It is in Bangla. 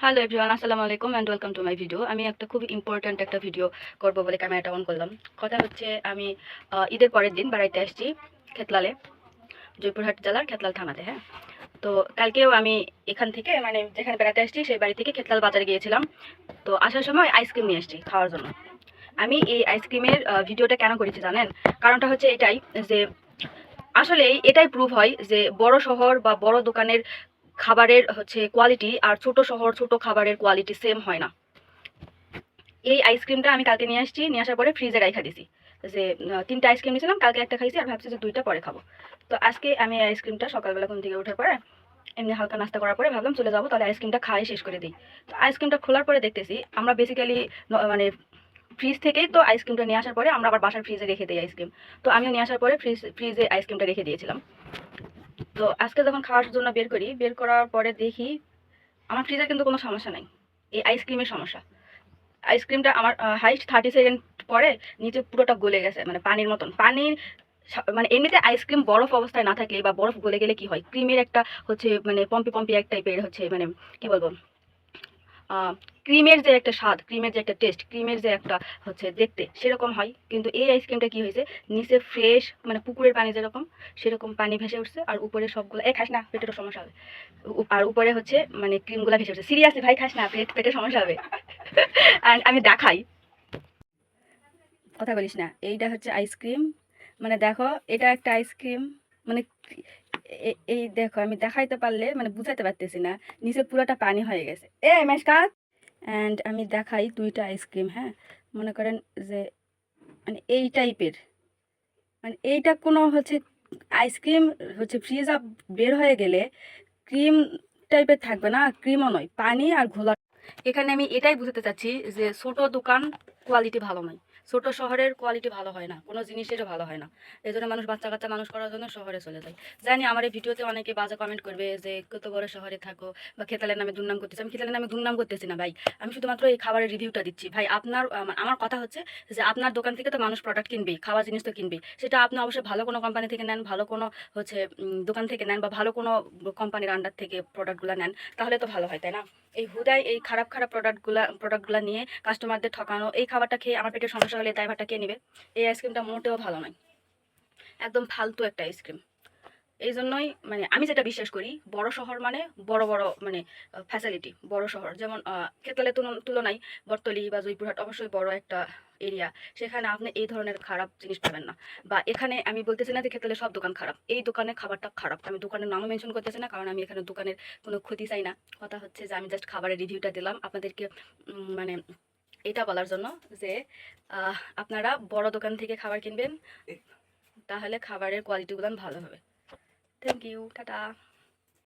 হ্যালো এভরিওয়ান, আসসালামু আলাইকুম and welcome to my video. আমি একটা খুব ইম্পর্ট্যান্ট একটা ভিডিও করবো বলে ক্যামেরাটা অন করলাম। কথা হচ্ছে, আমি ঈদের পরের দিন বেড়াইতে আসছি খেতলালে, জয়পুরহাট জেলার খেতলাল থানাতে। হ্যাঁ, তো কালকেও আমি এখান থেকে মানে যেখানে বেড়াতে আসছি সেই বাড়ি থেকে খেতলাল বাজারে গিয়েছিলাম। তো আসার সময় আইসক্রিম নিয়ে এসেছি খাওয়ার জন্য। আমি এই আইসক্রিমের ভিডিওটা কেন করেছি জানেন? কারণটা হচ্ছে এটাই যে আসলে এটাই প্রুভ হয় যে বড় শহর বা বড় দোকানের খাবারের হচ্ছে কোয়ালিটি আর ছোট শহর ছোট খাবারের কোয়ালিটি সেম হয় না। এই আইসক্রিমটা আমি কালকে নিয়ে আসছি, নিয়ে আসার পরে ফ্রিজে রাখা দিছি যে 3টা আইসক্রিম নিয়েছিলাম, কালকে একটা খাইছি আর ভাবছি যে 2টা পরে খাবো। তো আজকে আমি এই আইসক্রিমটা সকালবেলা ঘুম থেকে ওঠার পরে এমনি হালকা নাস্তা করার পরে ভাবলাম চলে যাবো, তাহলে আইসক্রিমটা খাই শেষ করে দিই। তো আইসক্রিমটা খোলার পরে দেখতেছি আমরা বেসিক্যালি মানে ফ্রিজ থেকেই তো আইসক্রিমটা নিয়ে আসার পরে আমরা আবার বাসার ফ্রিজে রেখে দিই আইসক্রিম। তো আমিও নিয়ে আসার পরে ফ্রিজে আইসক্রিমটা রেখে দিয়েছিলাম। তো আজকে যখন খাওয়ার জন্য বের করার পরে দেখি আমার ফ্রিজে কিন্তু কোনো সমস্যা নাই, এই আইসক্রিমের সমস্যা। আইসক্রিমটা আমার হাইস্ট 30 সেকেন্ড পরে নিচে পুরোটা গলে গেছে, মানে পানির মতন। পানির মানে এমনিতে আইসক্রিম বরফ অবস্থায় না থাকলে বা বরফ গলে গেলে কি হয়, ক্রিমের একটা হচ্ছে মানে পম্পি পম্পি এক টাইপের হচ্ছে মানে কি বলবো, ক্রিমের যে একটা স্বাদ, ক্রিমের যে একটা টেস্ট, ক্রিমের যে একটা হচ্ছে দেখতে সেরকম হয়। কিন্তু এই আইসক্রিমটা কি হয়েছে, নিচে ফ্রেশ মানে পুকুরের পানি যেরকম সেরকম পানি ভেসে উঠছে, আর উপরে সবগুলো খাস না, পেটের সমস্যা হবে। আর উপরে হচ্ছে মানে ক্রিমগুলো ভেসে উঠছে। সিরিয়াসলি ভাই, খাস না, পেটের সমস্যা হবে। আর আমি দেখাই, কথা বলিস না, এইটা হচ্ছে আইসক্রিম, মানে দেখো এটা একটা আইসক্রিম, মানে এই দেখো, আমি দেখাইতে পারলে মানে বুঝাইতে পারতেছি না, নিচে পুরোটা পানি হয়ে গেছে। মেশকাত অ্যান্ড আমি দেখাই 2টা আইসক্রিম। হ্যাঁ, মনে করেন যে মানে এই টাইপের, মানে এইটা কোনো হচ্ছে আইসক্রিম হচ্ছে ফ্রিজ আপ বের হয়ে গেলে ক্রিম টাইপের থাকবে না, ক্রিমও নয়, পানি আর ঘোলা। এখানে আমি এটাই বুঝতে চাচ্ছি যে ছোট দোকান কোয়ালিটি ভালো নয়, ছোট শহরের কোয়ালিটি ভালো হয় না, কোনো জিনিসেরও ভালো হয় না। এই জন্য মানুষ বাচ্চা কাচ্চা মানুষ করার জন্য শহরে চলে যায়। জানি আমার এই ভিডিওতে অনেকে বাজে কমেন্ট করবে যে কত বড় শহরে থাকো বা খেতালের নামে দুর্নাম করতেছি। আমি খেতালের নামে দুর্নাম করতেছি না ভাই, আমি শুধুমাত্র এই খাবারের রিভিউটা দিচ্ছি। ভাই আপনার আমার কথা হচ্ছে যে আপনার দোকান থেকে তো মানুষ প্রোডাক্ট কিনবেই, খাওয়া জিনিস তো কিনবেই, সেটা আপনি অবশ্যই ভালো কোনো কোম্পানি থেকে নেন, ভালো কোনো হচ্ছে দোকান থেকে নেন বা ভালো কোনো কোম্পানির আন্ডার থেকে প্রোডাক্টগুলো নেন, তাহলে তো ভালো হয়, তাই না? এই হুদাই এই খারাপ খারাপ প্রোডাক্টগুলো নিয়ে কাস্টমারদের ঠকানো, এই খাবারটা খেয়ে আমার পেটের সমস্যা হলে দায়ভারটা কে নেবে? এই আইসক্রিমটা মোটেও ভালো নয়, একদম ফালতু একটা আইসক্রিম। এই জন্যই মানে আমি যেটা বিশ্বাস করি, বড় শহর মানে বড় বড় মানে ফ্যাসিলিটি, বড় শহর যেমন খেতলালের তুলনায় বর্তলি বা জয়পুরহাট অবশ্যই বড় একটা এরিয়া, সেখানে আপনি এই ধরনের খারাপ জিনিস পাবেন না। বা এখানে আমি বলতেছি না যে খেতলালে সব দোকান খারাপ, এই দোকানের খাবারটা খারাপ, আমি দোকানের নামও মেনশন করতেছি না, কারণ আমি এখানে দোকানের কোনো ক্ষতি চাই না। কথা হচ্ছে যে আমি জাস্ট খাবারের রিভিউটা দিলাম আপনাদেরকে, মানে এটা বলার জন্য যে আপনারা বড় দোকান থেকে খাবার কিনবেন, তাহলে খাবারের কোয়ালিটিগুলো ভালো হবে। Thank you, tata.